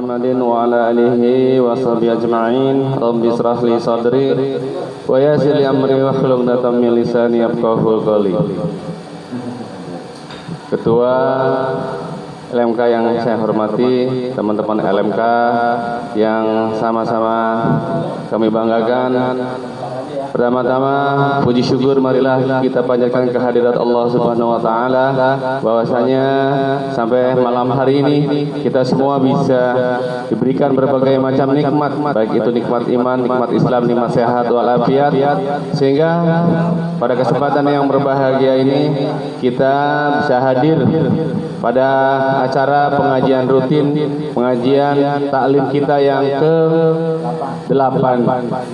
Muhammadin wa ala alihi wa sahbihi ajma'in. Rabbi israh li sadri wa yassir li amri wahlul 'uqdatam min lisani yafqahu qawli. Ketua LMK yang saya hormati, teman-teman LMK yang sama-sama kami banggakan. Pertama-tama puji syukur marilah kita panjatkan kehadirat Allah Subhanahu wa taala bahwasanya sampai malam hari ini kita semua bisa diberikan berbagai macam nikmat, baik itu nikmat iman, nikmat Islam, nikmat sehat walafiat, sehingga pada kesempatan yang berbahagia ini kita bisa hadir pada acara pengajian rutin, pengajian taklim kita yang ke-8.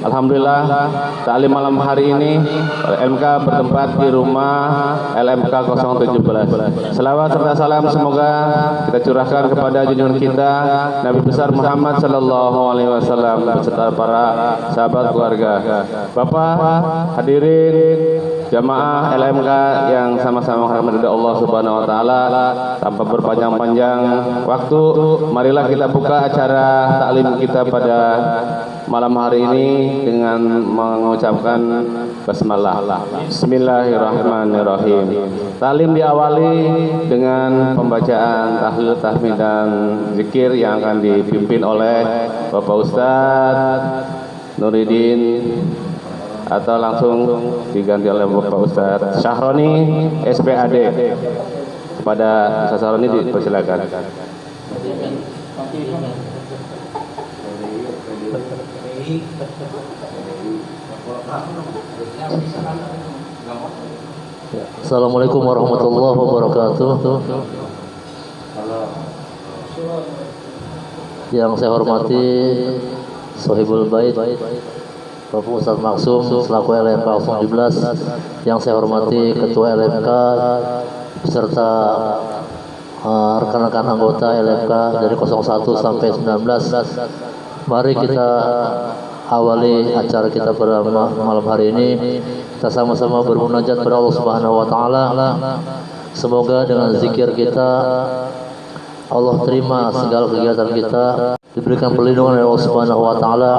Alhamdulillah taklim malam hari ini LMK bertempat di rumah LMK 017. Selawat serta salam semoga kita curahkan kepada junjungan kita Nabi besar Muhammad sallallahu alaihi wasallam beserta para sahabat keluarga. Bapak hadirin jamaah LMK yang sama-sama menghormati Allah Subhanahu wa taala, tanpa berpanjang-panjang waktu, marilah kita buka acara taklim kita pada malam hari ini dengan mengucapkan basmalah. Bismillahirrahmanirrahim. Taklim diawali dengan pembacaan tahlil, tahmid dan zikir yang akan dipimpin oleh Bapak Ustadz Nuridin, atau langsung diganti oleh Bapak Ustadz Syahroni SPAD. Kepada Ustadz Syahroni dipersilakan. Assalamualaikum warahmatullahi wabarakatuh. Yang saya hormati Sohibul Bait Bapak Ustadz Maksum selaku LMK 017, yang saya hormati Ketua LMK beserta rekan-rekan anggota LMK dari 01 sampai 19. Mari kita awali acara kita pada malam hari ini. Kita sama-sama bermunajat kepada Allah Subhanahu wa taala. Semoga dengan zikir kita Allah terima segala kegiatan kita, diberikan perlindungan oleh Allah Subhanahu wa taala,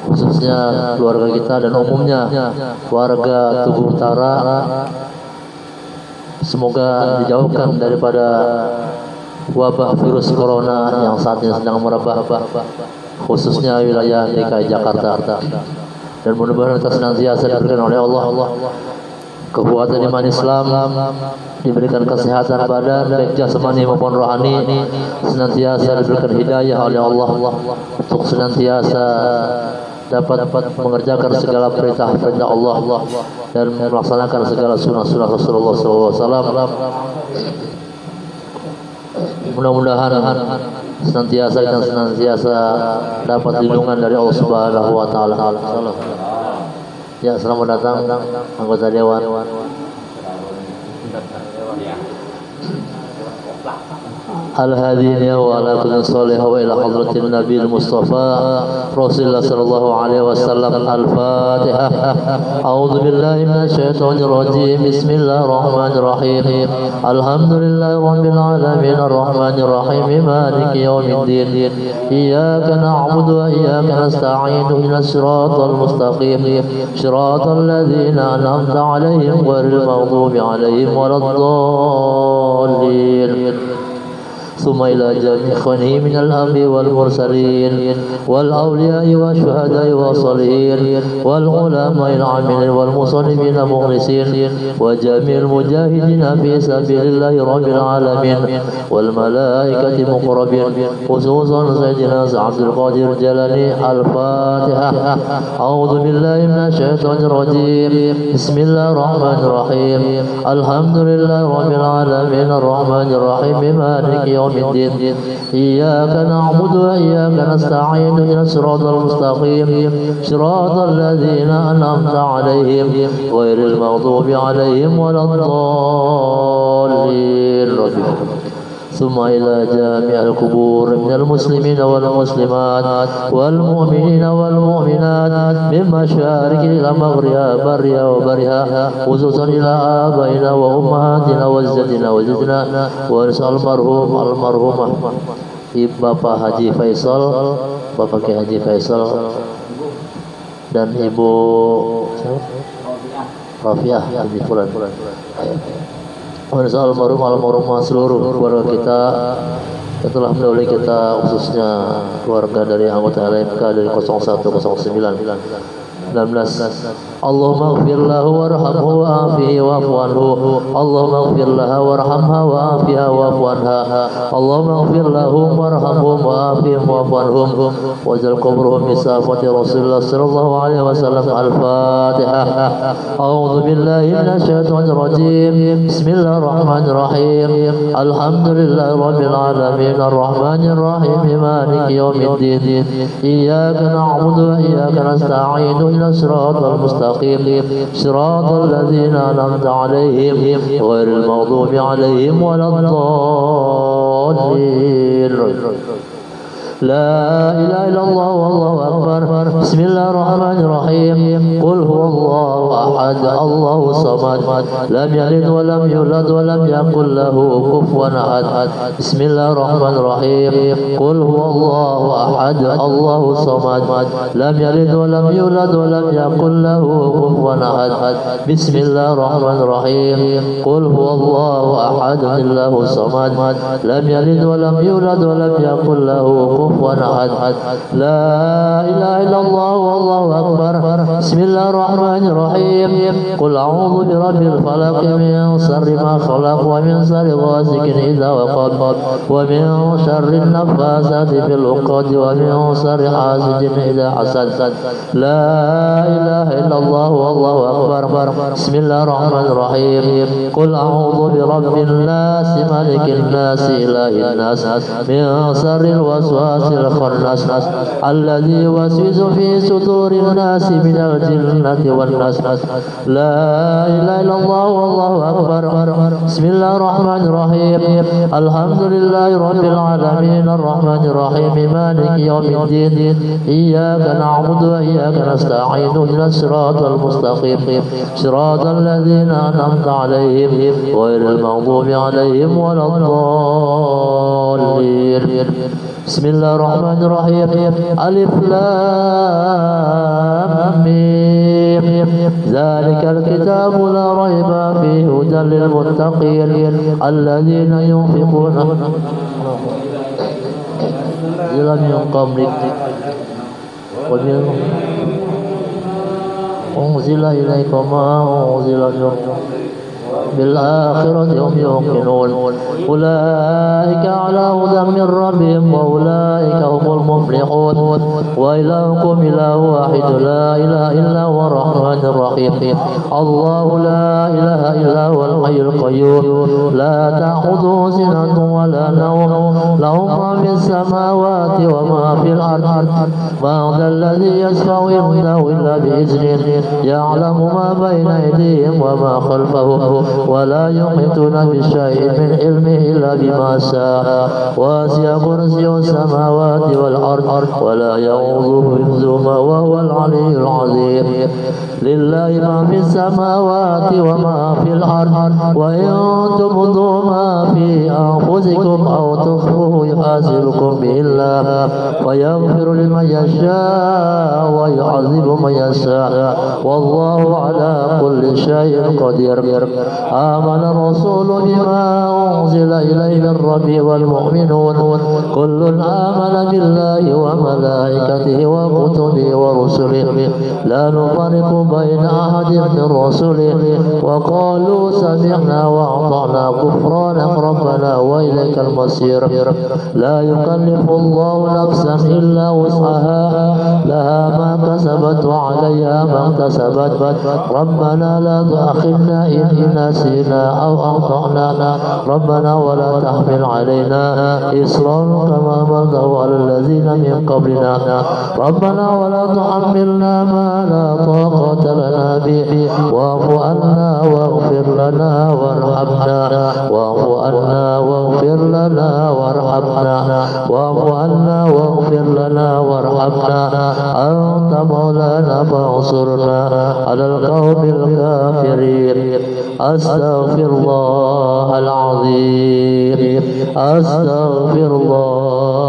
khususnya keluarga kita dan umumnya warga Tugu Utara. Semoga dijauhkan daripada wabah virus corona yang saat ini sedang merebak, khususnya wilayah DKI Jakarta. Dan mudah-mudahan kita senantiasa diberikan oleh Allah kekuatan iman Islam, diberikan kesehatan badan baik jasmani maupun rohani, senantiasa diberikan hidayah oleh Allah untuk senantiasa dapat mengerjakan segala perintah-perintah Allah dan melaksanakan segala sunnah-sunnah Rasulullah SAW. Mudah-mudahan senantiasa dapat lindungan dari Allah Subhanahu wa taala. Ya, selamat datang anggota dewan. Al-hadin wa ala kulli salih wa ila hadratin Nabi Mustafa Rasulullah sallallahu alaihi wasallam. Al-Fatihah. A'udzu billahi minasyaitonir rajim. Bismillahirrahmanirrahim. Alhamdulillahirabbil alamin arrahmanir rahim maliki yaumiddin. Iyyaka na'budu wa iyyaka nasta'in. Ihdinas siratal mustaqim. Siratal ladzina an'amta 'alaihim ghairil maghdubi 'alaihim waladdallin. ثم إلى جميع إخوانه من الأنبياء والمرسلين والأولياء والشهداء والصالحين والعلماء العاملين والمصنفين المخلصين وجميع المجاهدين في سبيل الله رب العالمين والملائكة المقربين خصوصا سيدنا عبد القادر الجيلاني. الفاتحة. أعوذ بالله من الشيطان الرجيم. بسم الله الرحمن الرحيم. الحمد لله رب العالمين الرحمن الرحيم مالك يوم الدين. إياك نعبد وإياك نستعين. إلى الصراط المستقيم صراط الذين أنعمت عليهم غير المغضوب عليهم ولا الضالين. ثم إلى جميع القبور من المسلمين والمسلمات والمؤمنين والمؤمنات من مشارق إلى مغربها برها وبرها خصوصا إلى آبائنا وأمهاتنا وجدنا وجدنا ونسأل المرحومة Bapak Haji Faisal, Bapak Kiai Haji Faisal, dan Ibu Rafiah binti Fulan. Insya Allah almarhum seluruh keluarga kita yang telah mendahului kita, khususnya keluarga dari anggota LMK dari 0109 Allahumma ighfir lahu warhamhu wa'afihi wa'fu anhu. Allahumma ighfir laha warhamha wa'afiha wa'fu anha. Allahumma ighfir lahum warhamhum wa'afihim wa'fu anhum waj'al qabrahum bi safati Rasulullah sallallahu alaihi wasallam. Al-Fatihah. A'udzu billahi minasy syaithanir rajim. Bismillahirrahmanirrahim. Alhamdulillahi rabbil alamin arrahmanir rahim maliki yaumiddin. Iyyaka na'budu wa iyyaka nasta'in. الصراط المستقيم صراط الذين أنعمت عليهم غير المغضوب عليهم ولا الضالين. لا إله إلا الله والله أكبر. بسم الله الرحمن الرحيم. قل هو الله أحد الله الصمد لم يلد ولم يولد ولم يكن له كفوا أحد. بسم الله الرحمن الرحيم. قل هو الله أحد الله الصمد لم يلد ولم يولد ولم يكن له كفوا أحد. بسم الله الرحمن الرحيم. قل هو الله أحد الله الصمد لم يلد ولم يولد ولم يكن له كفوا أحد. لا إله إلا الله والله أكبر. بسم الله الرحمن الرحيم. قل أعوذ برب الفلق من شر ما خلق ومن شر غاسق إذا وقب ومن شر النفاثات في العقد ومن شر حاسد إذا حسد. لا إله إلا الله والله أكبر. بسم الله الرحمن الرحيم. قل أعوذ برب الناس ملك الناس إله الناس من شر الوسواس الخناس الذي يوسوس في صدور الناس من الجنة والناس. لا إله إلا الله والله أكبر. بسم الله الرحمن الرحيم. الحمد لله رب العالمين الرحمن الرحيم مالك يوم الدين. إياك نعبد وإياك نستعين اهدنا الصراط المستقيم صراط الذين أنعمت عليهم غير المغضوب عليهم ولا الضالين. بسم الله الرحمن الرحيم. ألف لام ميم ذلك الكتاب لا ريب فيه هدى للمتقين الذين ينفقون من قبلك أنزل إليك ما أنزل من بالآخرة هم يوقنون. أولئك على هدى من ربهم وأولئك هم المفلحون. وإلهكم إله واحد لا إله إلا هو الرحمن الرحيم. الله لا إله إلا هو الحي القيوم لا تأخذه سنة ولا نوم له ما في السماوات وما في الأرض. ما ذا الذي يشفع عنده إلا بإذنه يعلم ما بين أيديهم وما خلفهم ولا يحيطون بشيء من علمه إلا بما شاء. وسع كرسيه السماوات والأرض ولا يؤوده حفظهما وهو العلي العظيم. لله ما في السماوات وما في الأرض وإن تبدوا ما في أنفسكم أو تخفوه يحاسبكم به الله فيغفر لمن يشاء ويعذب من يشاء والله على كل شيء قدير. آمن الرسول بما أنزل إليه من ربه والمؤمنون كل آمن بالله وملائكته وكتبه ورسله لا نفرق بين أحد من رسله وقالوا سمعنا وأطعنا غفرانك ربنا وإليك المصير. لا يكلف الله نفسا إلا وسعها لها ما كسبت وعليها ما اكتسبت. ربنا لا تؤاخذنا إن نسينا أو أخطأنا ربنا ولا تحمل علينا إصرا كما حملته على الذين من قبلنا ربنا ولا تحملنا ما لا طاقة لنا به واعف عنا واغفر لنا وارحمنا واعف عنا واغفر لنا وارحمنا واعف عنا واغفر لنا وارحمنا أنت مولانا فانصرنا على القوم الكافرين. أستغفر الله العظيم أستغفر الله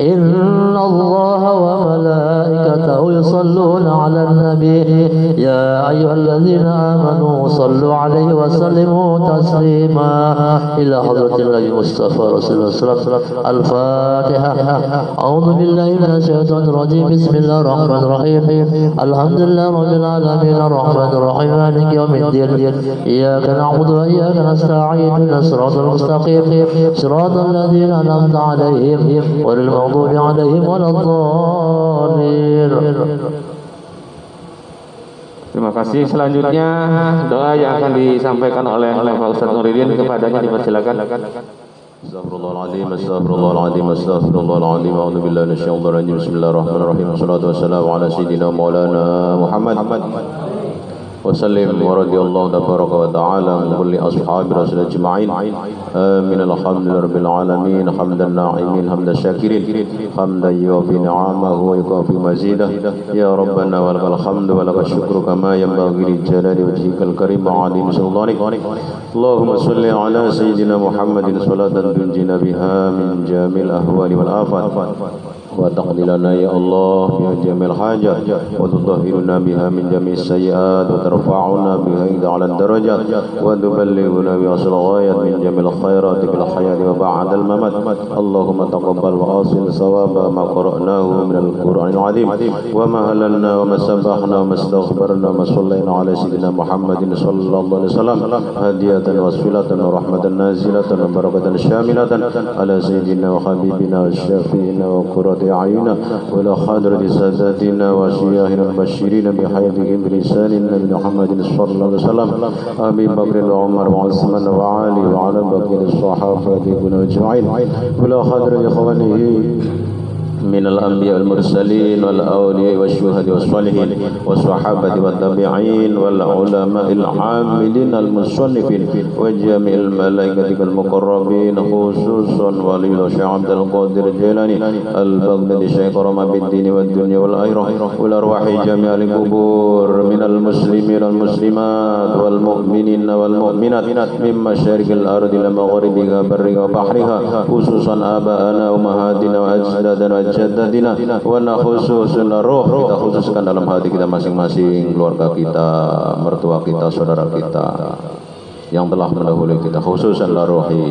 إن الله وملائكته يصلون على النبي يا أيها الذين آمنوا صلوا عليه وسلموا تسليما إلى حضرة النبي المصطفى رسول الله صلى الله عليه وسلم. الفاتحة. أعوذ بالله من الشيطان الرجيم. بسم الله الرحمن الرحيم. الحمد لله رب العالمين الرحمن الرحيم مالك يوم الدين إياك نعبد وإياك نستعين اهدنا الصراط المستقيم صراط الذين أنعمت عليهم غير المغضوب عليهم ولا الضالين. Terima kasih. Selanjutnya doa yang akan disampaikan oleh Pak Ustadz Nuridin, kepadanya dipersilakan. Astagfirullahaladzim, astagfirullahaladzim, astagfirullahaladzim. A'udzu billahi minasyaitonir rajim. Bismillahirrahmanirrahim. Wassalatu wassalamu ala sayyidina Maulana Muhammad وسلم ورضي الله تبارك وتعالى من كل أصحاب رسول أجمعين. آمين. الحمد لله رب العالمين حمدا الناعمين حمد الشاكرين حمدا يوفي نعمه ويكافئ مزيده. يا ربنا ولك الحمد ولك الشكر كما ينبغي لجلال وجهك الكريم وعظيم سلطانك. اللهم صل على سيدنا محمد صلاة تنجينا بها من جميع الأهوال والآفات وتقضي لنا يا الله بها جميع الحاجات وتطهرنا بها من جميع السيئات وترفعنا بها إلى أعلى الدرجات وتبلغنا بها الغايات من جميع الخيرات في الحياة وبعد الممات. اللهم تقبل وأصل ثواب ما قرأناه من القرآن العظيم وما هللنا وما سبحنا وما استغفرنا وما صلينا على سيدنا محمد صلى الله عليه وسلم هدية وصلة ورحمة نازلة وبركة شاملة على سيدنا وحبيبنا وشافينا وقرة أعيننا وإلى حضرة ساداتنا وشياخنا المبشرين بحياتهم بلسان النبي محمد صلى الله عليه وسلم أبي بكر وعمر وعثمان وعلي وعلى بقية الصحابة أجمعين وإلى حضرة إخوانه من الأنبياء والمرسلين والأولياء والشهداء والصالحين والصحابة والتابعين والعلماء العاملين المصنفين وجميع الملائكة المقربين خصوصا ولي الشيخ عبد القادر الجيلاني البغدادي شيخ رحمة بالدين والدنيا والآخرة والأرواح جميع القبور من المسلمين والمسلمات والمؤمنين والمؤمنات من مشارق الأرض إلى مغاربها برها وبحرها خصوصا آباءنا وأمهاتنا وأجدادنا jadadina wa nakhususun ruh, kita khususkan dalam hati kita masing-masing, keluarga kita, mertua kita, saudara kita yang telah mendahului kita, khususan la ruhi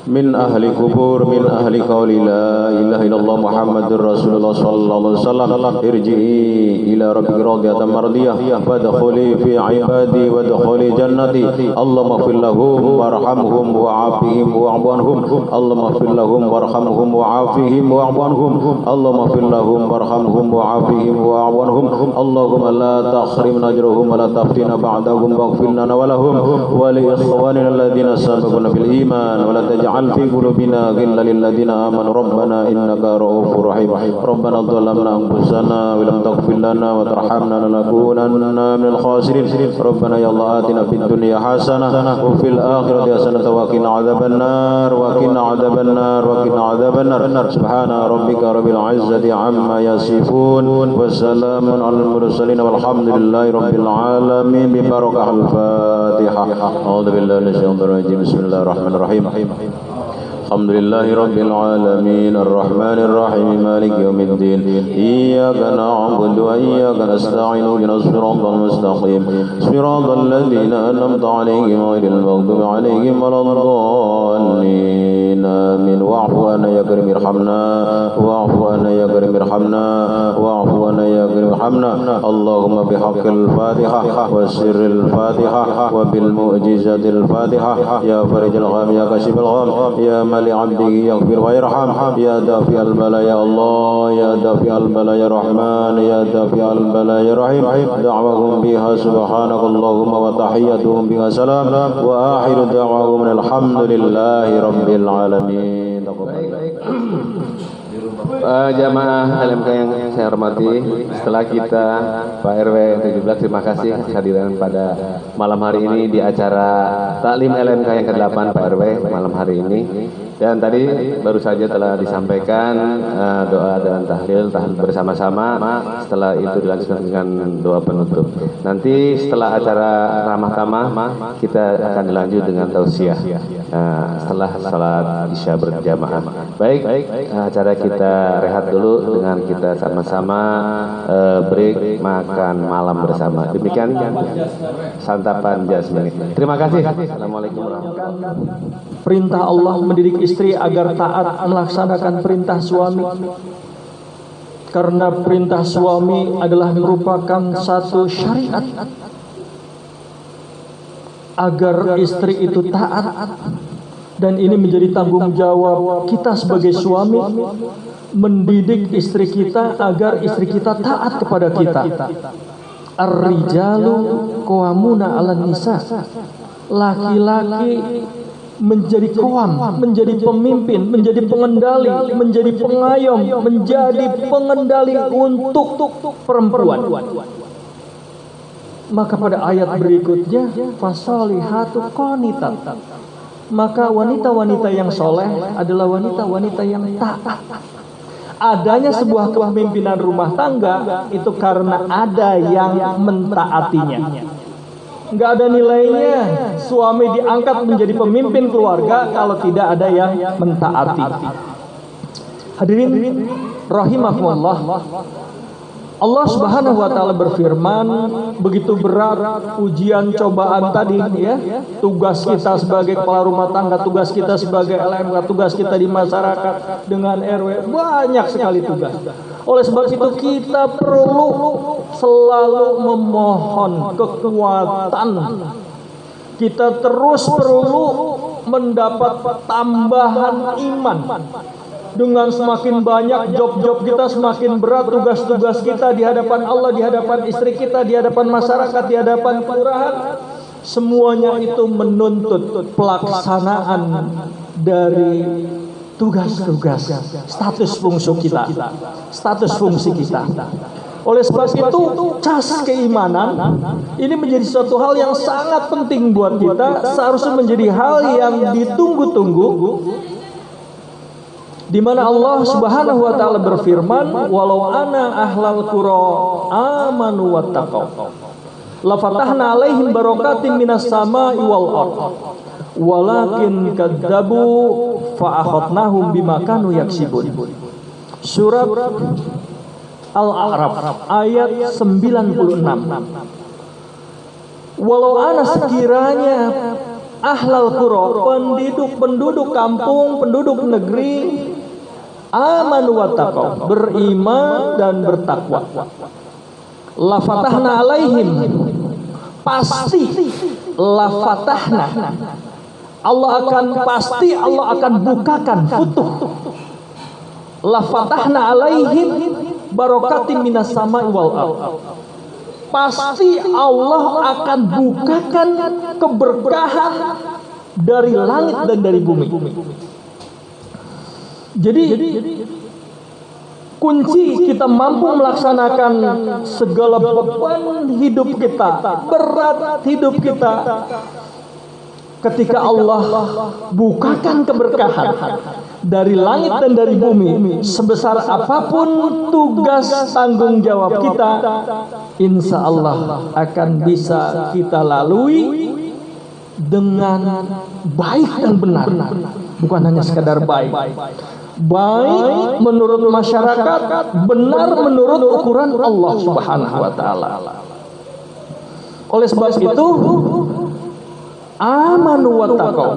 min ahli kubur min ahli qawli la ilaha illallah muhammadur rasulullah sallallahu alaihi wasallam irji'i ila rabbika radiyatan mardiyah wadkhuli fi ibadi wadkhuli jannati allahumma ighfir lahum warhamhum wa'afihim wa'fu anhum allahumma ighfir lahum warhamhum wa'afihim wa'fu anhum allahumma ighfir lahum warhamhum wa'afihim wa'fu anhum allahumma la tahrimna ajrahum wa la taftina ba'dahum waghfir lana wa lahum wa li ikhwanina alladhina sabaquna bil iman wa la taj'al في قلوبنا غلا للذين آمنوا ربنا إنك رؤوف رحيم ربنا ظلمنا أنفسنا ولم تغفر لنا وترحمنا لنكونن من الخاسرين ربنا يا الله آتنا في الدنيا حسنة وفي الآخرة حسنة وقنا عذاب النار وقنا عذاب النار وقنا عذاب النار سبحان ربك رب العزة عما يصفون وسلام على المرسلين والحمد لله رب العالمين ببركة الفاتحة. أعوذ بالله من الشيطان الرجيم. بسم الله الرحمن الرحيم. الحمد لله رب العالمين الرحمن الرحيم مالك يوم الدين إياك نعبد وإياك نستعين اهدنا الصراط المستقيم صراط الذين أنعمت عليهم غير المغضوب عليهم ولا الضالين آمين. واعف عنا يا كريم ارحمنا واعف عنا يا كريم ارحمنا واعف عنا يا كريم ارحمنا اللهم بحق الفاتحة وسر الفاتحة وبالمعجزة الفاتحة يا فرج الغم يا كاشف الغم يا لعبده يغفر ويرحم يا دافع البلاء يا الله يا دافع البلاء يا رحمن يا دافع البلاء يا رحيم دعوهم بها سبحانك اللهم وتحيتهم بها سلام وآخر دعوهم الحمد لله رب العالمين. Jamaah LMK yang saya hormati, setelah kita Pak RW 17 terima kasih kehadiran pada malam hari ini di acara Taklim LMK yang ke-8 Pak RW malam hari ini. Dan tadi baru saja telah disampaikan doa dan tahlil bersama-sama. Setelah itu dilanjutkan dengan doa penutup. Nanti setelah acara ramah tamah kita akan dilanjut dengan tausiah setelah salat isya berjamaah. Baik, acara kita rehat dulu dengan kita sama-sama break makan malam bersama. Demikian santapan jasmani. Terima kasih. Assalamualaikum warahmatullahi wabarakatuh. Perintah Allah mendidik istri agar taat melaksanakan perintah suami, karena perintah suami adalah merupakan satu syariat agar istri itu taat, dan ini menjadi tanggung jawab kita sebagai suami mendidik istri kita agar istri kita taat kepada kita. Ar-rijalu qawwamuna 'alan nisa. Laki-laki menjadi qawam, menjadi pemimpin, menjadi pengendali, menjadi pengayom, menjadi pengendali untuk perempuan. Maka pada ayat berikutnya, fasolihatu qanitat. Maka wanita-wanita yang soleh adalah wanita-wanita yang taat. Adanya sebuah kepemimpinan rumah tangga itu karena ada yang mentaatinya. Nggak ada nilainya suami diangkat menjadi pemimpin keluarga kalau tidak ada yang mentaati. Hadirin rahimakumullah, Allah Subhanahu wa taala berfirman, begitu berat ujian cobaan tadi ya. Tugas kita sebagai kepala rumah tangga, tugas kita sebagai LMK, tugas kita di masyarakat dengan RW, banyak sekali tugas. Oleh sebab itu kita perlu selalu memohon kekuatan. Kita terus perlu mendapat tambahan iman. Dengan semakin banyak job-job kita, semakin berat tugas-tugas kita di hadapan Allah, di hadapan istri kita, di hadapan masyarakat, di hadapan kelurahan. Semuanya itu menuntut pelaksanaan dari tugas-tugas, status fungsi kita, status fungsi kita. Oleh sebab itu, cas keimanan ini menjadi suatu hal yang sangat penting buat kita, seharusnya menjadi hal yang ditunggu-tunggu. Di mana Allah Subhanahu wa taala berfirman, walau ana ahlal qura amanu wattaqau la fatahna alaihim barakatin minas samai wal ardh walakin kadzabu fa akhadnahum bima kanu yaksibun. Surat Al-A'raf ayat 96. Walau ana sekiranya ahlal qura, penduduk kampung, penduduk negeri, amanu wattaqau, beriman dan bertakwa, la fatahna alaihim, pasti la fatahna, Allah akan bukakan futuh, la fatahna alaihim barakatin minas samai wal ardh, pasti Allah akan bukakan keberkahan dari langit dan dari bumi. Jadi kunci kita mampu melaksanakan segala beban hidup kita, berat hidup kita, ketika Allah bukakan keberkahan dari langit dan dari bumi, sebesar apapun tugas tanggung jawab kita, insya Allah akan bisa kita lalui dengan baik dan benar. Bukan hanya sekadar baik menurut masyarakat, benar menurut ukuran Allah Subhanahu wa taala. Oleh sebab itu, amanu wattaqau,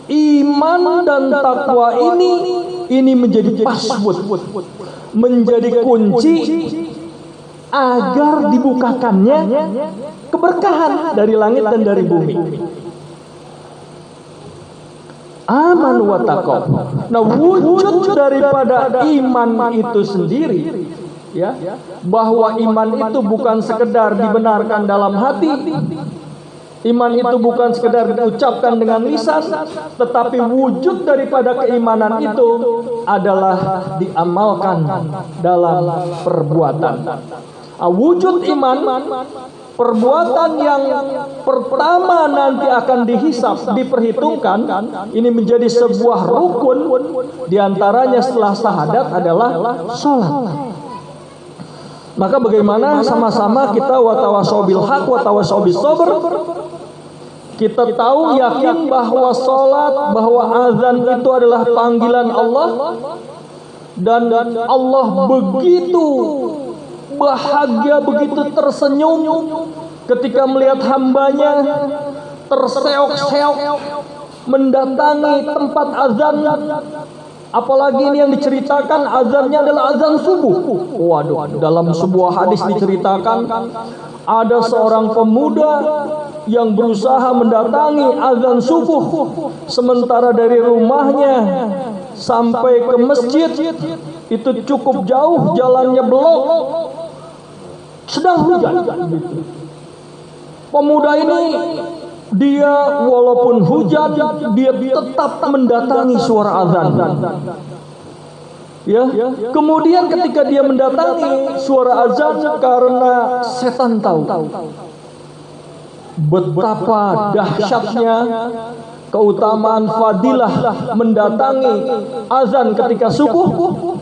iman dan takwa ini menjadi password, menjadi kunci agar dibukakannya keberkahan dari langit dan dari bumi. Amanu wattaqau. Nah, wujud daripada iman itu sendiri, ya, bahwa iman itu bukan sekedar dibenarkan dalam hati, iman itu bukan sekedar diucapkan dengan lisan, tetapi wujud daripada keimanan itu adalah diamalkan dalam perbuatan. Wujud iman perbuatan yang pertama nanti akan dihisab, diperhitungkan, ini menjadi sebuah rukun. Diantaranya setelah syahadat adalah sholat. Maka bagaimana sama-sama kita watawasau bil haq watawasau bis sabr. Kita tahu yakin bahwa sholat, bahwa azan itu adalah panggilan Allah, dan Allah begitu bahagia, begitu tersenyum ketika melihat hambanya terseok-seok mendatangi tempat azan. Apalagi ini yang diceritakan azannya adalah azan subuh. Waduh, dalam sebuah hadis diceritakan ada seorang pemuda yang berusaha mendatangi azan subuh, sementara dari rumahnya sampai ke masjid itu cukup jauh, jalannya belok, sedang hujan. Pemuda ini dia walaupun hujan dia tetap mendatangi suara azan. Ya, kemudian ketika dia mendatangi suara azan, karena setan tahu betapa dahsyatnya keutamaan fadilah mendatangi azan ketika subuh,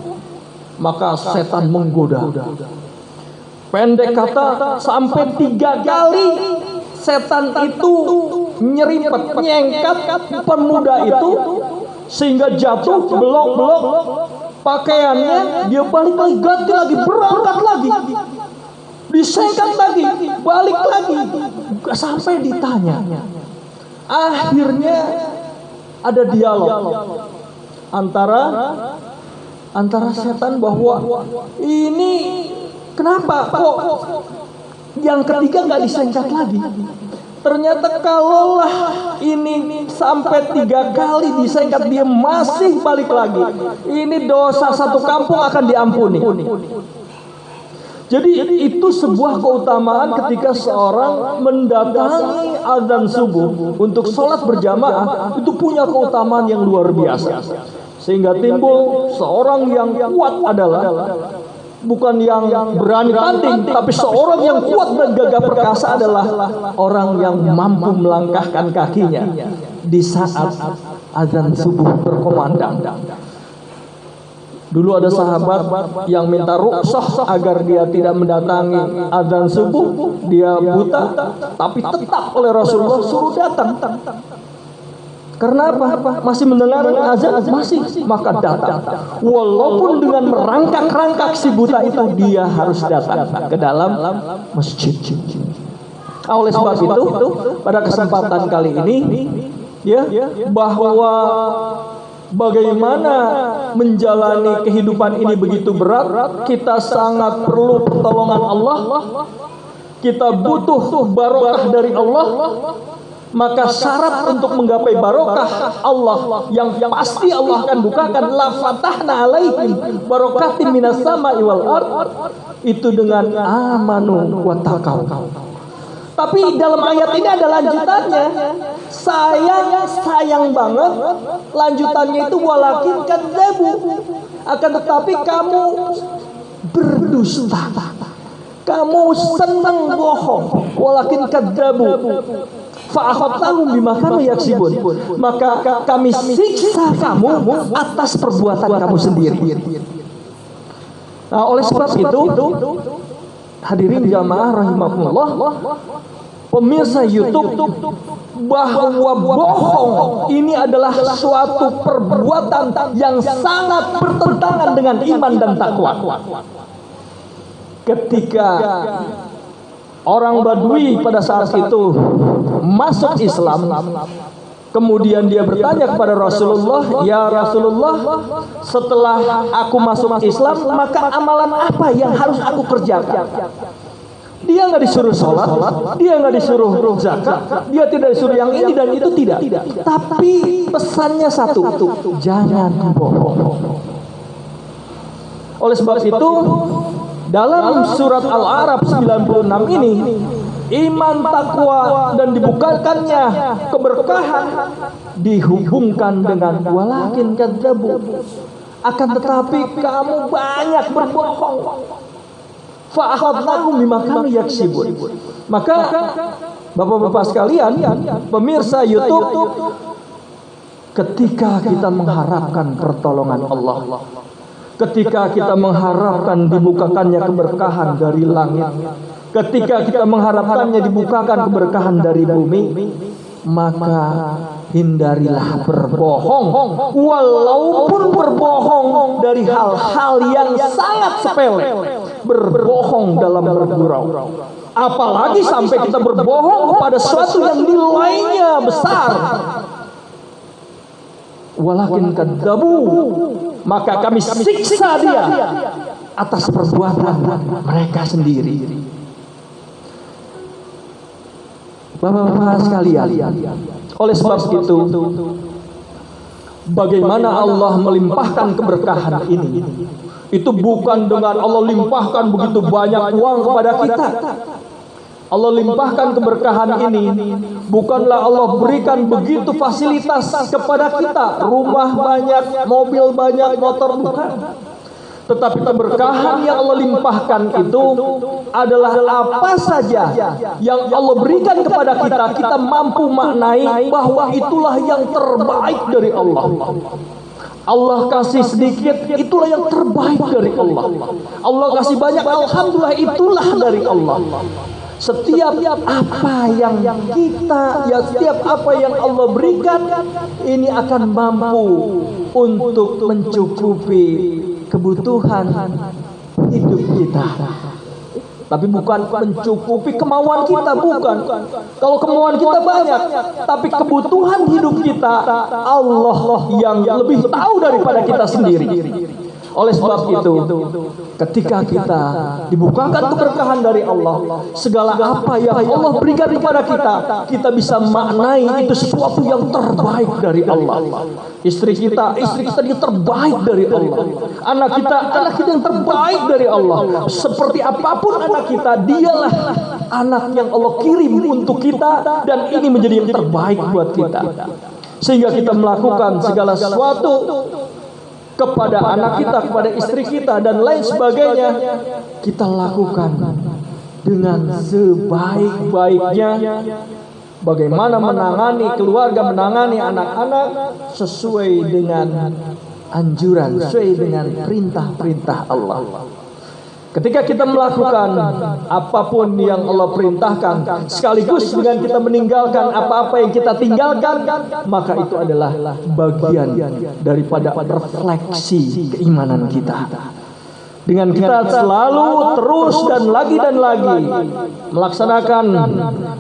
maka setan menggoda. Pendek kata, sampai 3 kali setan itu nyeripet, nyengkat pemuda itu sehingga jatuh, belok-belok pakaiannya, dia balik lagi, ganti lagi, berangkat lagi, disengkat lagi, balik lagi, sampai ditanya. Akhirnya ada dialog antara setan bahwa ini kenapa kok yang ketiga nggak disengkat lagi. Ternyata kalaulah ini sampai 3 kali disengkat dia masih balik lagi, ini dosa satu kampung akan diampuni. Jadi itu sebuah keutamaan ketika seorang mendatangi azan subuh untuk sholat berjamaah, itu punya keutamaan yang luar biasa. Sehingga timbul seorang yang kuat adalah bukan yang berani tanding, tapi seorang yang kuat dan gagah perkasa adalah orang yang mampu melangkahkan kakinya di saat azan subuh berkumandang. Dulu ada sahabat yang minta rukhsah agar dia tidak mendatangi azan subuh, dia buta, tapi tetap oleh Rasulullah suruh datang. Karena apa? Masih mendengar azan, masih, maka datang. Walaupun dengan merangkak-rangkak si buta itu, dia harus datang ke dalam masjid. Oleh sebab itu, pada kesempatan kali ini, ya, bahwa bagaimana menjalani kehidupan ini begitu berat, kita sangat perlu pertolongan Allah. Kita butuh barokah dari Allah. Maka syarat untuk menggapai barokah Allah yang pasti Allah akan bukakan, la fatahna alaihim barokatin minas sama'i wal ard, itu dengan amanu wa taqaw. Tapi dalam ayat ini ada lanjutannya. Sayang banget lanjutannya itu walakin kadzabu, akan tetapi kamu berdusta, kamu senang bohong. Walakin kadzabu fa'akhadnahum bima kanu yaksibun, maka kami siksa kamu atas perbuatan kamu sendiri. Nah, oleh sebab itu, hadirin jamaah rahimakumullah, pemirsa YouTube, bahwa bohong ini adalah suatu perbuatan yang sangat bertentangan dengan iman dan takwa. Ketika orang Badui pada saat itu masuk Islam, kemudian dia bertanya kepada Rasulullah, ya Rasulullah, setelah aku masuk Islam, maka amalan apa yang harus aku kerjakan? Dia nggak disuruh sholat, dia nggak disuruh zakat, dia tidak disuruh yang ini dan itu, tidak. Tapi pesannya satu, jangan bohong. Oleh sebab itu, dalam surat Al-A'raf 96 ini, iman, takwa dan dibukakannya keberkahan dihubungkan dengan walakin kadzabu, akan tetapi kamu banyak berbohong. fa akhadnahum bima kanu yaksibun. Maka Bapak-bapak sekalian, pemirsa YouTube, ketika kita mengharapkan pertolongan Allah, ketika kita mengharapkan dibukakannya keberkahan dari langit, ketika kita mengharapkannya dibukakan keberkahan dari bumi, maka hindarilah berbohong, walaupun berbohong dari hal-hal yang sangat sepele, berbohong dalam bergurau. Apalagi sampai kita berbohong kepada sesuatu yang nilainya besar. Walakin kadzabu, maka kami siksa dia atas perbuatan mereka sendiri. Bapak-bapak sekalian, oleh sebab itu, bagaimana Allah melimpahkan keberkahan ini? Itu bukan dengan Allah limpahkan begitu banyak uang kepada kita. Allah limpahkan keberkahan ini bukanlah Allah berikan begitu fasilitas kepada kita, rumah banyak, mobil banyak, motor, bukan. Tetapi keberkahan yang Allah limpahkan itu adalah apa saja yang Allah berikan kepada kita, kita mampu maknai bahwa itulah yang terbaik dari Allah. Allah kasih sedikit, itulah yang terbaik dari Allah. Allah kasih banyak, alhamdulillah, itulah dari Allah. Setiap apa yang kita, setiap apa yang Allah berikan, ini akan mampu untuk mencukupi kebutuhan hidup kita. Tapi bukan mencukupi kemauan kita, bukan. Kalau kemauan kita banyak, tapi kebutuhan hidup kita, Allah yang lebih tahu daripada kita sendiri. Oleh sebab itu, ketika kita dibukakan keberkahan dari Allah, segala apa yang Allah berikan kepada kita, kita bisa maknai itu sesuatu yang terbaik dari Allah. Istri kita yang terbaik dari Allah. Anak kita yang terbaik dari Allah. Seperti apapun anak kita, dialah anak yang Allah kirim untuk kita, dan ini menjadi yang terbaik buat kita. Sehingga kita melakukan segala sesuatu kepada anak kita, kepada istri kita, dan lain sebagainya, kita lakukan dengan sebaik-baiknya. Bagaimana menangani keluarga, menangani anak-anak sesuai dengan anjuran, sesuai dengan perintah-perintah Allah. Ketika kita melakukan apapun yang Allah perintahkan, sekaligus dengan kita meninggalkan apa-apa yang kita tinggalkan, maka itu adalah bagian daripada refleksi keimanan kita. Dengan kita selalu terus dan lagi melaksanakan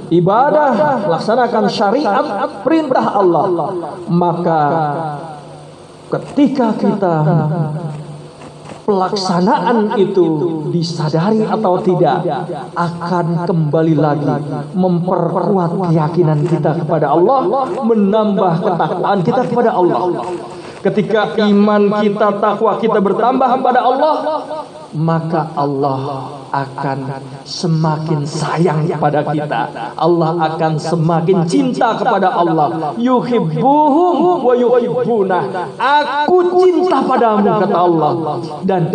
ibadah, melaksanakan syariat, perintah Allah, maka ketika kita pelaksanaan itu disadari atau tidak, akan kembali lagi memperkuat keyakinan kita kepada Allah, menambah ketakwaan kita kepada Allah. Ketika iman kita, takwa kita bertambah kepada Allah, maka Allah akan semakin sayang kepada kita. Allah akan semakin cinta kepada Allah. Yuhibbuhum wa yuhibbuna. Aku cinta padamu, kata Allah, dan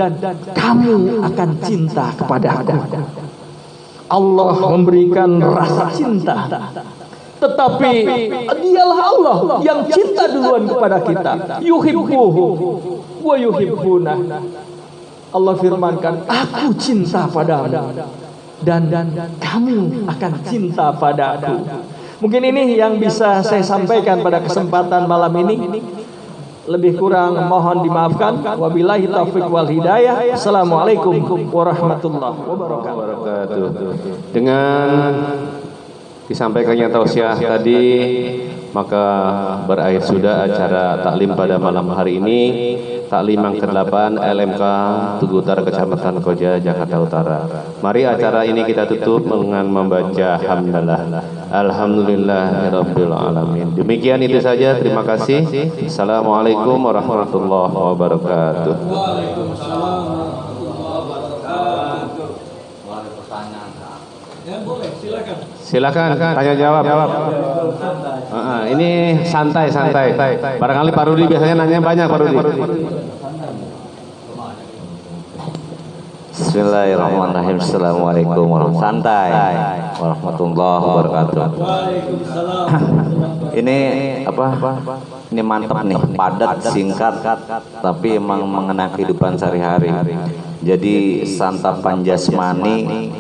kamu akan cinta kepada aku. Allah memberikan rasa cinta, tetapi dialah Allah yang cinta duluan kepada kita. Yuhibbuhum wa yuhibbuna. Allah firmankan, aku cinta padamu dan kamu akan cinta padaku. Mungkin ini yang bisa saya sampaikan pada kesempatan malam ini. Lebih kurang mohon dimaafkan. Wabillahi taufiq wal hidayah. Assalamualaikum warahmatullahi wabarakatuh. Dengan disampaikannya tausiah tadi, maka berakhir sudah acara taklim pada malam hari ini. Taklim yang ke-8 LMK Tugu Utara, Kecamatan Koja, Jakarta Utara. Mari acara ini kita tutup dengan membaca hamdalah. Alhamdulillahirabbil alamin. Demikian itu saja, terima kasih. Assalamualaikum warahmatullahi wabarakatuh. Waalaikumsalam warahmatullahi wabarakatuh. Ada pertanyaan? Ya, boleh, silakan. Silakan tanya jawab. Ini santai. Barangkali Pak Rudi biasanya nanya banyak, Pak Rudi. Bismillahirrahmanirrahim. Assalamualaikum warahmatullahi wabarakatuh. Ini apa? Ini mantap nih, padat, singkat, tapi emang mengenai kehidupan sehari-hari. Jadi santapan jasmani,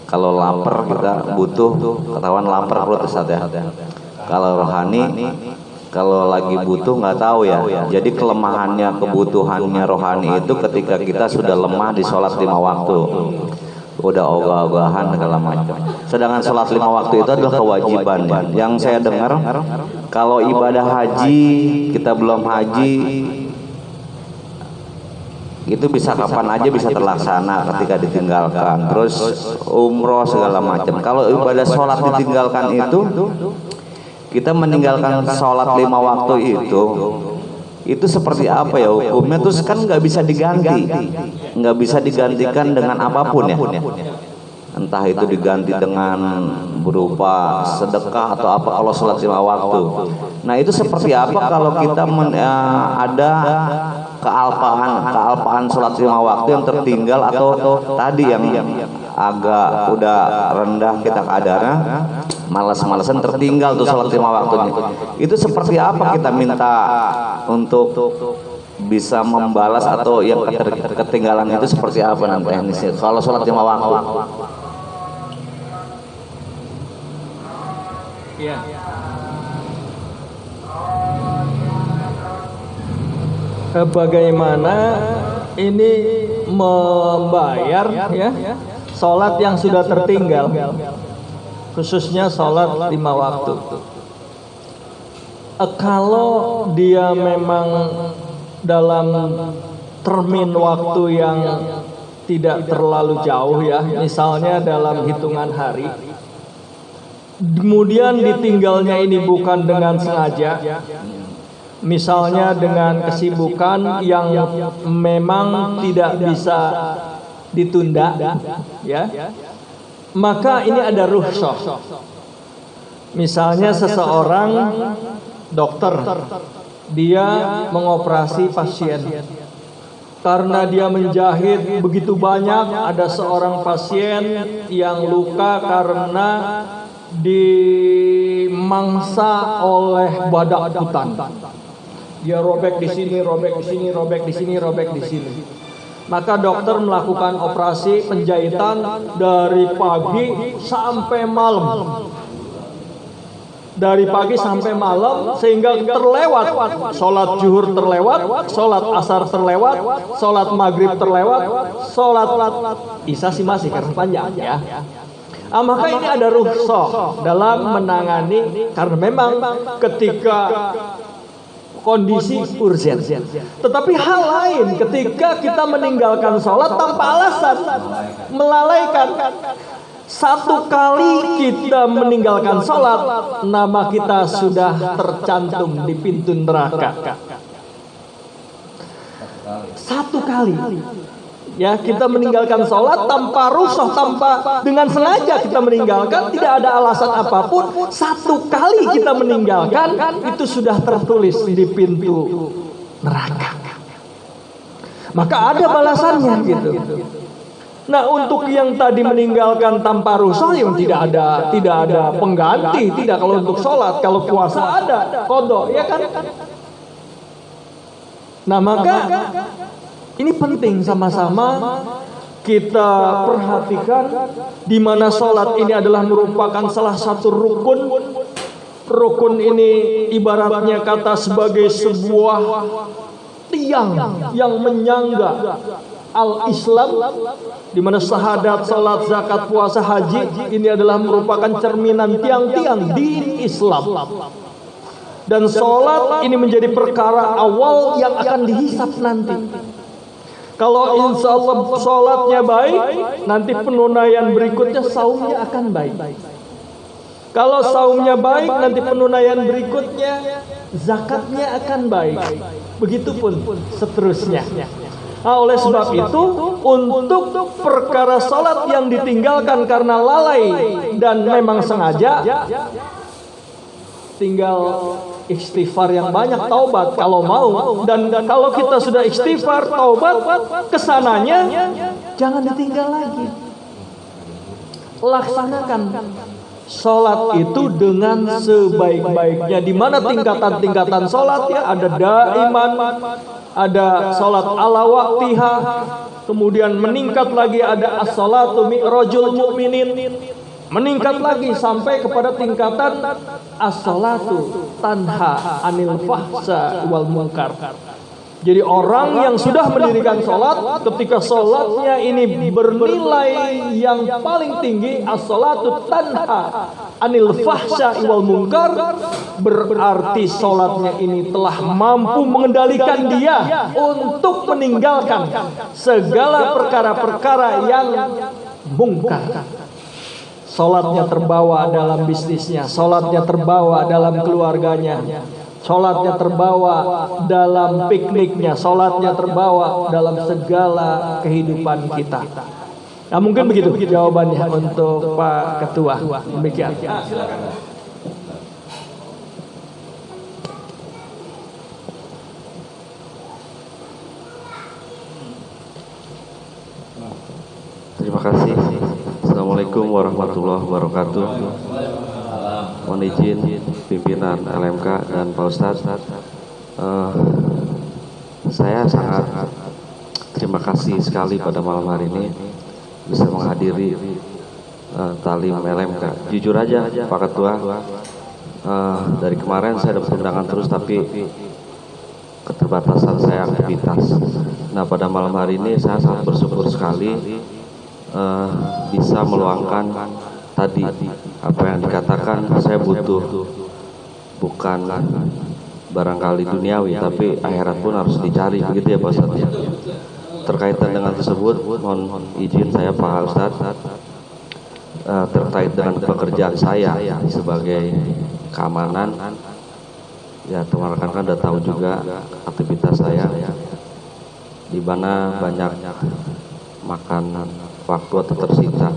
kalau lapar kita butuh, ketahuan lapar perut Ustaz ya. Kalau rohani, kalau lagi butuh nggak tahu ya. Jadi kelemahannya, kebutuhannya rohani itu ketika kita sudah lemah di sholat 5 waktu, udah ogah-ogahan segala macam. Sedangkan sholat 5 waktu itu adalah kewajiban ya. Yang saya dengar, kalau ibadah haji kita belum haji, itu bisa kapan aja bisa terlaksana ketika ditinggalkan. Terus umroh segala macam. Kalau ibadah sholat ditinggalkan itu, kita meninggalkan sholat 5 waktu itu seperti apa ya hukumnya? Terus kan nggak bisa diganti, nggak bisa digantikan dengan apapun ya. Entah itu diganti dengan berupa sedekah atau apa kalau sholat 5 waktu. Nah itu seperti apa kalau kita ada kealpaan sholat 5 waktu yang tertinggal atau tadi yang agak udah rendah kita kadarnya, malas-malasan tertinggal tuh sholat 5 waktunya. Itu seperti apa kita minta untuk bisa membalas atau yang ketinggalan itu seperti apa nanti teknisnya kalau sholat 5 waktu? Ya. Bagaimana ini membayar ya sholat yang sudah tertinggal, khususnya sholat 5 waktu. Kalau dia memang dalam termin waktu yang tidak terlalu jauh ya, misalnya dalam hitungan hari, kemudian ditinggalnya ini bukan dengan sengaja, misalnya dengan kesibukan yang memang tidak bisa ditunda ya, maka ini ada rukhsah. Misalnya seseorang dokter, dia mengoperasi pasien karena dia menjahit begitu banyak. Ada seorang pasien yang luka karena dimangsa oleh badak hutan. Dia robek di sini, robek di sini, robek di sini, robek di sini. Maka dokter melakukan operasi penjahitan dari pagi sampai malam. Dari pagi sampai malam sehingga terlewat sholat zuhur, terlewat sholat asar, terlewat sholat maghrib, terlewat sholat isya sih masih karena panjang ya. Maka ini ada rukhsah dalam menangani karena memang ketika kondisi urgen. Tetapi hal lain ketika kita meninggalkan sholat tanpa alasan, melalaikan. Satu kali kita meninggalkan sholat, nama kita sudah tercantum di pintu neraka. Satu kali. Ya, kita meninggalkan sholat tanpa rukhsah, tanpa dengan sengaja kita meninggalkan, tidak ada alasan apapun. Satu kali kita meninggalkan, itu sudah tertulis di pintu neraka. Maka ada balasannya gitu. Nah, untuk yang tadi meninggalkan tanpa rukhsah, yang tidak ada pengganti, tidak. Kalau untuk sholat, kalau puasa ada qada, ya kan? Nah, maka ini penting sama-sama kita perhatikan di mana sholat ini adalah merupakan salah satu rukun. Rukun ini ibaratnya kata sebagai sebuah tiang yang menyangga al-Islam, di mana syahadat, salat, zakat, puasa, haji ini adalah merupakan cerminan tiang-tiang din Islam. Dan sholat ini menjadi perkara awal yang akan dihisap nanti. Kalau insya Allah sholatnya baik, nanti penunaian berikutnya saumnya akan baik. Kalau saumnya baik, nanti penunaian berikutnya zakatnya akan baik. Begitupun seterusnya. Nah, oleh sebab itu, untuk perkara sholat yang ditinggalkan karena lalai dan memang sengaja, tinggal istighfar yang banyak, taubat kalau mau. Dan kalau kita sudah istighfar, taubat, kesananya jangan ditinggal lagi. Laksanakan sholat itu dengan sebaik-baiknya. Di mana tingkatan-tingkatan sholat ya, ada daiman, ada sholat ala waktiha, kemudian meningkat lagi ada as-sholatu mi'rajul mu'minin, meningkat lagi sampai kepada tingkatan as-sholatu tanha anil fahsya wal munkar. Jadi orang yang sudah mendirikan sholat, ketika sholatnya ini bernilai yang paling tinggi, as-sholatu tanha anil fahsya wal munkar, berarti sholatnya ini telah mampu mengendalikan dia untuk meninggalkan segala perkara-perkara yang mungkar. Sholatnya terbawa dalam bisnisnya, sholatnya terbawa dalam keluarganya, sholatnya terbawa dalam pikniknya, sholatnya terbawa dalam segala kehidupan kita. Nah, mungkin begitu jawabannya untuk Pak Ketua. Demikian. Terima kasih. Assalamualaikum warahmatullahi wabarakatuh. Mohon izin pimpinan LMK dan Pak Ustadz, saya sangat terima kasih sekali pada malam hari ini bisa menghadiri talim LMK. Jujur aja Pak Ketua, dari kemarin saya dapat undangan terus tapi keterbatasan saya aktivitas. Nah, pada malam hari ini saya sangat bersyukur sekali bisa meluangkan tadi apa yang dikatakan. Saya butuh bukan barangkali duniawi, tapi akhirat pun harus dicari, begitu ya Pak Ustadz. Terkaitan dengan tersebut, mohon izin saya Pak Ustadz, terkait dengan pekerjaan saya sebagai keamanan, ya teman rekan-rekan sudah tahu juga aktivitas saya, di mana banyak makan waktu atau tersita.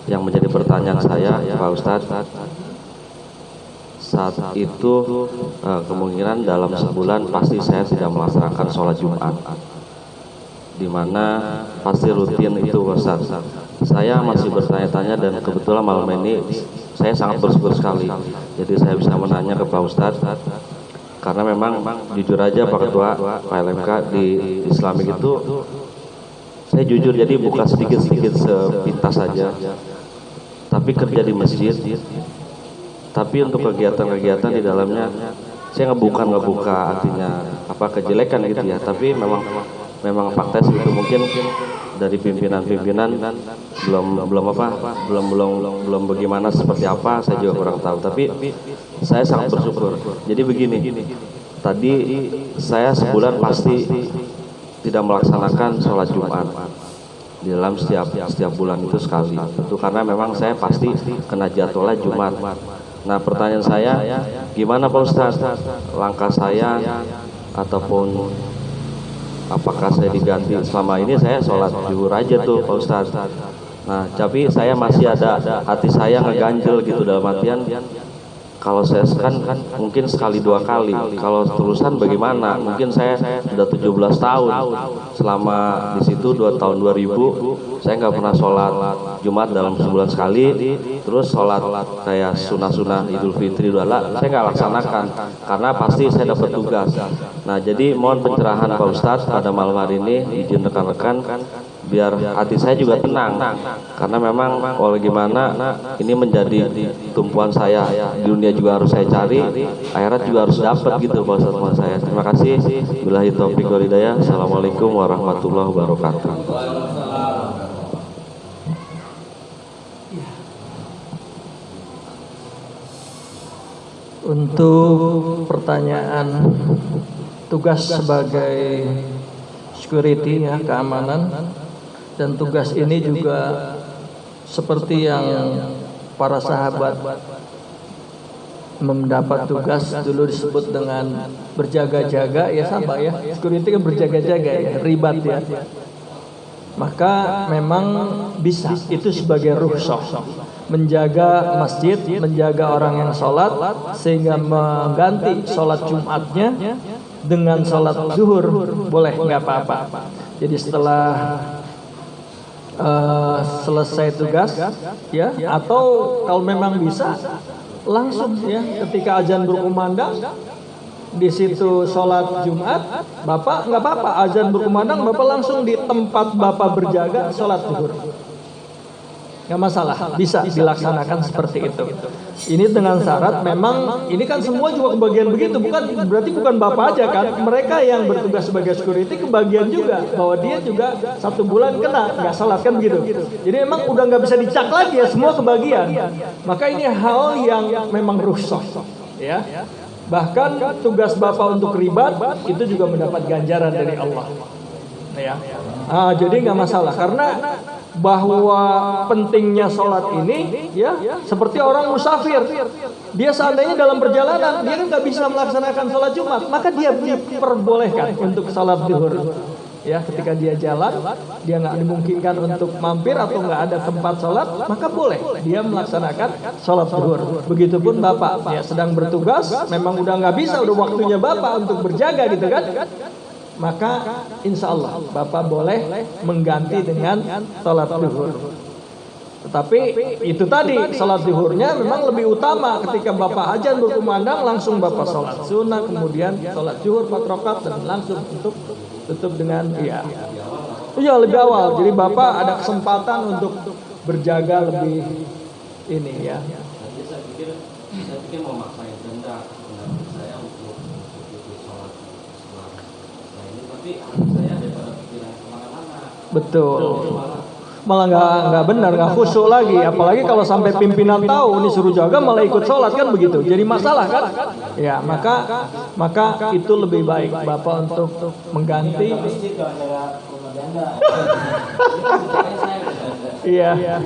Yang menjadi pertanyaan saya Pak Ustadz, saat itu kemungkinan dalam sebulan pasti saya tidak melaksanakan sholat Jumat, di mana pasti rutin itu Pak Ustadz. Saya masih bertanya-tanya dan kebetulan malam ini saya sangat bersyukur sekali. Jadi saya bisa menanya ke Pak Ustadz, karena memang jujur aja Pak Ketua, Pak LMK di Islamik itu saya jujur jadi buka sedikit-sedikit sepintas saja, tapi kerja di masjid. Tapi untuk kegiatan-kegiatan di dalamnya saya ngebuka artinya apa kejelekan gitu ya. Tapi memang fakta itu mungkin dari pimpinan belum bagaimana seperti apa saya juga kurang tahu. Tapi saya sangat bersyukur. Jadi begini, tadi saya sebulan pasti tidak melaksanakan sholat Jumat di dalam setiap bulan itu sekali. Itu karena memang saya pasti kena jadwalnya Jumat. Nah, pertanyaan saya, gimana Pak Ustadz langkah saya, ataupun apakah saya diganti? Selama ini saya sholat zuhur aja tuh Pak Ustadz. Nah, tapi saya masih ada hati saya ngeganjel gitu, dalam artian kalau saya kan mungkin sekali dua kali, kalau terusan bagaimana? Mungkin saya sudah 17 tahun selama di situ, 2 tahun 2000 saya nggak pernah sholat Jumat dalam sebulan sekali. Terus sholat kayak sunah-sunah Idul Fitri saya nggak laksanakan karena pasti saya dapat tugas. Nah, jadi mohon pencerahan Pak Ustadz pada malam hari ini, izin rekan-rekan biar hati saya juga tenang, karena memang kalau gimana ini menjadi tumpuan saya, di dunia juga harus saya cari, akhirat juga harus dapat gitu Pak Ustadz saya. Terima kasih. Billahi taufiq wal hidayah. Assalamualaikum warahmatullahi wabarakatuh. Untuk pertanyaan tugas sebagai security ya, keamanan, dan tugas ini juga seperti yang para sahabat mendapat tugas dulu disebut dengan berjaga-jaga ya, sama ya, security kan berjaga-jaga ya, ribat ya. Maka memang bisa itu sebagai rukhsah, menjaga masjid, menjaga orang yang sholat, sehingga mengganti sholat Jumatnya dengan sholat zuhur boleh, nggak apa-apa. Jadi setelah selesai tugas ya, atau kalau memang bisa langsung ya ketika azan berkumandang di situ sholat Jumat, Bapak nggak apa-apa, azan berkumandang Bapak langsung di tempat Bapak berjaga sholat zuhur, nggak masalah, bisa dilaksanakan seperti itu. Ini dengan syarat memang ini kan semua juga kebagian begitu, berarti bukan Bapak aja kan, mereka yang bertugas sebagai security kebagian juga, bahwa dia juga 1 bulan kena nggak sholat kan begitu. Jadi memang udah nggak bisa dicak lagi ya, semua kebagian. Maka ini hal yang memang rusak ya. Bahkan tugas Bapak untuk ribat itu juga mendapat ganjaran dari Allah. Ya. Jadi nggak masalah, karena bahwa pentingnya sholat ini ya seperti orang musafir. Dia seandainya dalam perjalanan dia kan nggak bisa melaksanakan sholat Jumat, maka dia diperbolehkan untuk sholat zuhur. Ya, ketika dia jalan, dia nggak dimungkinkan untuk mampir atau nggak ada tempat sholat, maka boleh dia melaksanakan sholat zuhur. Begitupun Bapak ya sedang bertugas, memang udah nggak bisa, udah waktunya Bapak untuk berjaga gitu kan, maka insya Allah Bapak boleh mengganti dengan sholat zuhur. Tetapi itu tadi, sholat zuhurnya memang lebih utama. Ketika Bapak azan berkumandang langsung Bapak sholat sunnah, kemudian sholat zuhur 4 rakaat dan langsung tutup dengan iya lebih awal. Jadi Bapak ada kesempatan untuk berjaga lebih ini ya. Saya pikir mau maksain denda saya untuk sholat malam. Nah ini berarti saya daripada pikiran kemana-mana. Betul. Malah nggak benar, nggak khusyuk lagi. Apalagi kalau sampai pimpinan tahu ini suruh jaga malah ikut sholat kan begitu. Jadi masalah kan? Ya maka itu lebih baik Bapak untuk mengganti. Iya.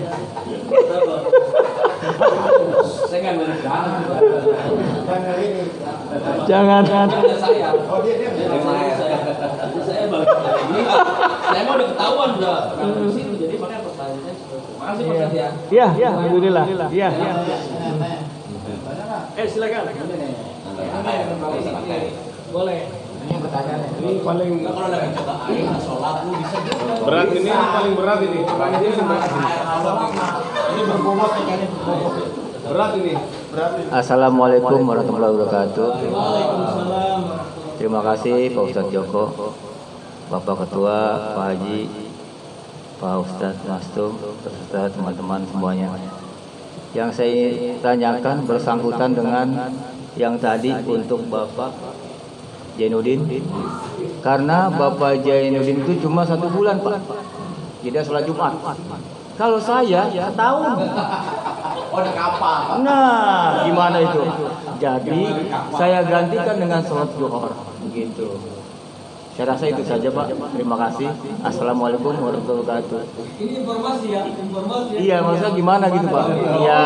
Jangan. Saya mau udah ketahuan udah di situ, jadi makanya pertanyaannya makasih Pak ya. Iya, alhamdulillah. Iya. Silakan. Boleh. Ini pertanyaan Ini paling kalau lagi coba air sholat lu bisa berat ini paling berat ini. ini berbobot kayaknya Berat ini. Assalamualaikum warahmatullahi wabarakatuh. Waalaikumsalam. Terima kasih Pak Ustadz Joko, Bapak Ketua, Pak Haji, Pak Ustadz Mastum, beserta teman-teman semuanya. Yang saya tanyakan bersangkutan dengan yang tadi untuk Bapak Jainuddin. Karena Bapak Jainuddin itu cuma 1 bulan Pak, tidak sholat Jumat. Kalau saya setahun. oh udah kapal. Nah, gimana itu? Jadi saya gantikan dengan sholat zuhur, begitu. Saya rasa itu saja Pak. Terima kasih. Assalamualaikum warahmatullahi wabarakatuh. Ini informasi ya. Iya, maksudnya gimana gitu Pak? Iya.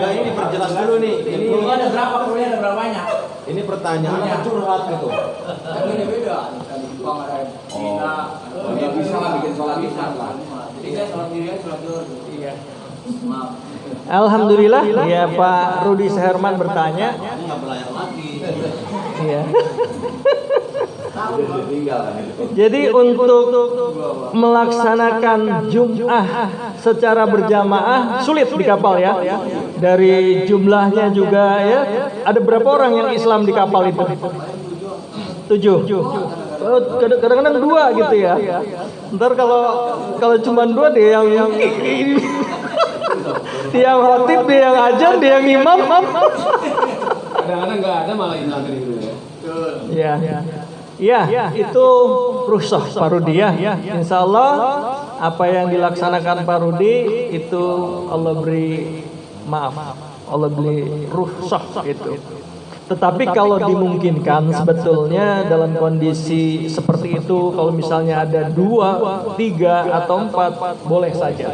Nah, ini perjelas dulu nih. Ini ada berapa krunya, ada berapanya? ini pertanyaan curhat gitu. Yang ini beda. Tadi Bang ada Cina, dia bisa lah bikin sholat Jumat lah. Jadi saya sholat dirian, sholat zuhur. Iya. Maaf. Alhamdulillah ya Pak Rudi Seherman bertanya. Ini nggak belayar lagi. Iya. Jadi untuk melaksanakan Jum'ah secara berjamaah sulit di kapal ya. Dari jumlahnya juga ya. Ada berapa orang yang Islam di kapal itu? 7. Kadang-kadang 2 gitu ya. Ntar kalau cuma 2 deh yang dia yang khotib, dia yang ajar, dia yang imam. Kadang-kadang nggak ada malah imam dari dulu ya. Ya, itu rusak Pak Rudi ya. Insya Allah apa yang dilaksanakan Pak Rudi itu Allah beri maaf, Allah beri rusak itu. Tetapi kalau dimungkinkan sebetulnya dalam kondisi seperti itu, kalau misalnya ada 2, 3 atau 4 boleh saja.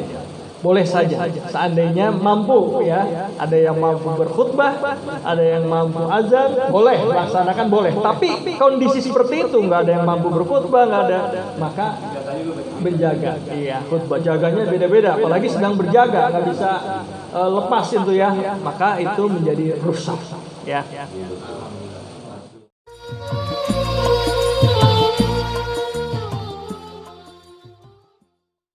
Boleh saja, seandainya mampu ya. Ada yang mampu berkhutbah, ada yang mampu azan, boleh laksanakan boleh. Tapi kondisi seperti itu nggak ada yang mampu berkhutbah, nggak ada, maka berjaga. Iya, khutbah jaganya beda-beda. Apalagi sedang berjaga, nggak bisa lepas itu ya. Maka itu menjadi rusak. Ya.